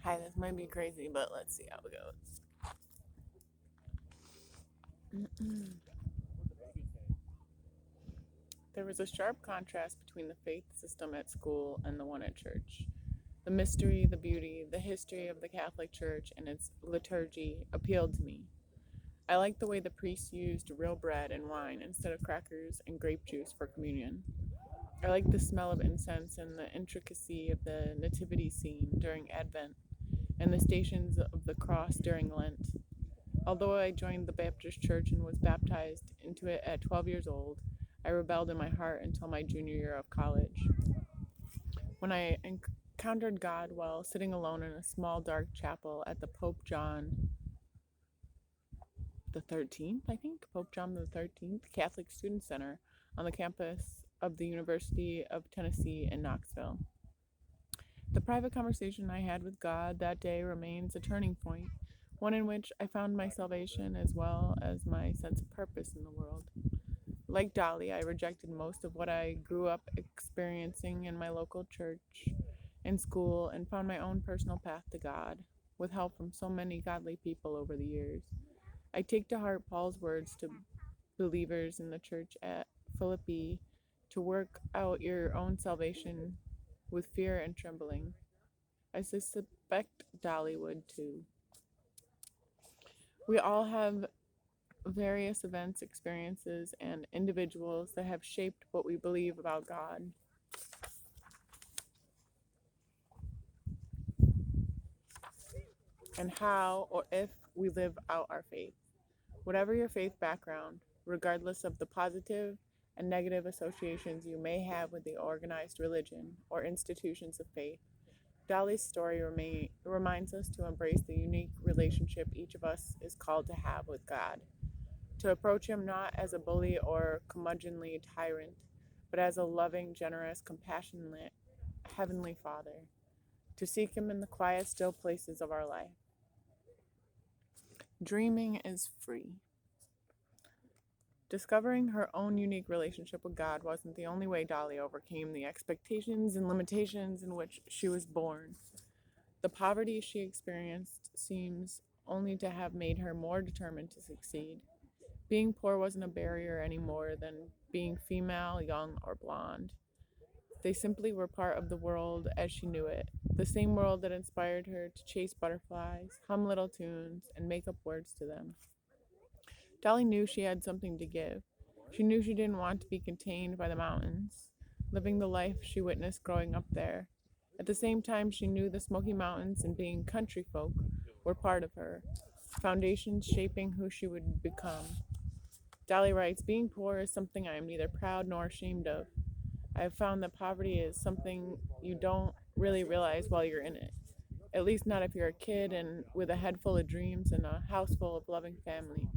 Hi, this might be crazy, but let's see how it goes. There was a sharp contrast between the faith system at school and the one at church. The mystery, the beauty, the history of the Catholic Church and its liturgy appealed to me. I liked the way the priests used real bread and wine instead of crackers and grape juice for communion. I liked the smell of incense and the intricacy of the nativity scene during Advent and the stations of the cross during Lent. Although I joined the Baptist church and was baptized into it at 12 years old, I rebelled in my heart until my junior year of college. When I encountered God while sitting alone in a small dark chapel at the Pope John the 13th, I think, Pope John the 13th Catholic Student Center on the campus of the University of Tennessee in Knoxville. The private conversation I had with God that day remains a turning point, one in which I found my salvation as well as my sense of purpose in the world. Like Dolly, I rejected most of what I grew up experiencing in my local church and school and found my own personal path to God, with help from so many godly people over the years. I take to heart Paul's words to believers in the church at Philippi to work out your own salvation with fear and trembling. I suspect Dolly would too. We all have various events, experiences, and individuals that have shaped what we believe about God. And how or if we live out our faith. Whatever your faith background, regardless of the positive and negative associations you may have with the organized religion or institutions of faith, Dolly's story reminds us to embrace the unique relationship each of us is called to have with God, to approach Him not as a bully or curmudgeonly tyrant, but as a loving, generous, compassionate Heavenly Father, to seek Him in the quiet, still places of our life. Dreaming is free. Discovering her own unique relationship with God wasn't the only way Dolly overcame the expectations and limitations in which she was born. The poverty she experienced seems only to have made her more determined to succeed. Being poor wasn't a barrier any more than being female, young, or blonde. They simply were part of the world as she knew it, the same world that inspired her to chase butterflies, hum little tunes, and make up words to them. Dolly knew she had something to give. She knew she didn't want to be contained by the mountains, living the life she witnessed growing up there. At the same time, she knew the Smoky Mountains and being country folk were part of her, foundations shaping who she would become. Dolly writes, "Being poor is something I am neither proud nor ashamed of. I have found that poverty is something you don't really realize while you're in it. At least not if you're a kid and with a head full of dreams and a house full of loving family."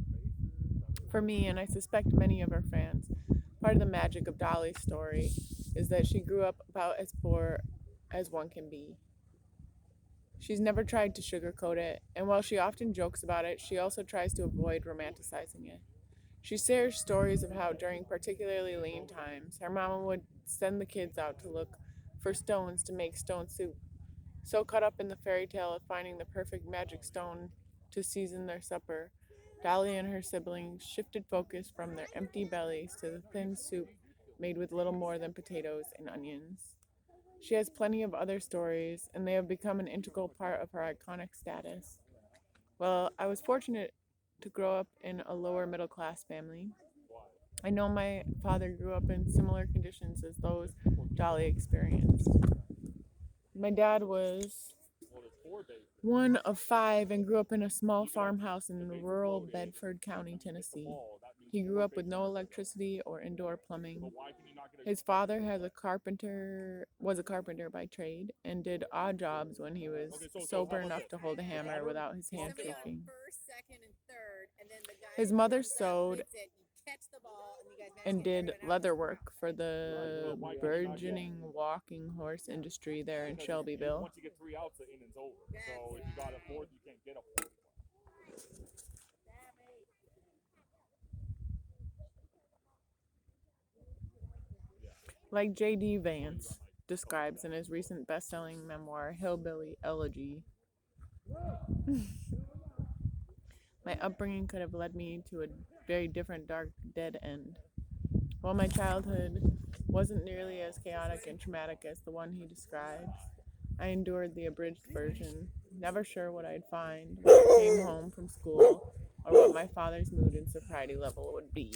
For me, and I suspect many of her fans, part of the magic of Dolly's story is that she grew up about as poor as one can be. She's never tried to sugarcoat it, and while she often jokes about it, she also tries to avoid romanticizing it. She shares stories of how, during particularly lean times, her mama would send the kids out to look for stones to make stone soup, so caught up in the fairy tale of finding the perfect magic stone to season their supper. Dolly and her siblings shifted focus from their empty bellies to the thin soup made with little more than potatoes and onions. She has plenty of other stories, and they have become an integral part of her iconic status. Well, I was fortunate to grow up in a lower middle class family. I know my father grew up in similar conditions as those Dolly experienced. My dad was one of five and grew up in a small farmhouse in rural Bedford County, Tennessee. He grew up with no electricity or indoor plumbing. His father was a carpenter by trade and did odd jobs when he was sober enough to hold a hammer without his hand shaking. His mother sewed and did leather work for the burgeoning walking horse industry there in Shelbyville. Like J.D. Vance describes in his recent best-selling memoir, Hillbilly Elegy, My upbringing could have led me to a very different, dark, dead end. While my childhood wasn't nearly as chaotic and traumatic as the one he describes, I endured the abridged version, never sure what I'd find when I came home from school or what my father's mood and sobriety level would be.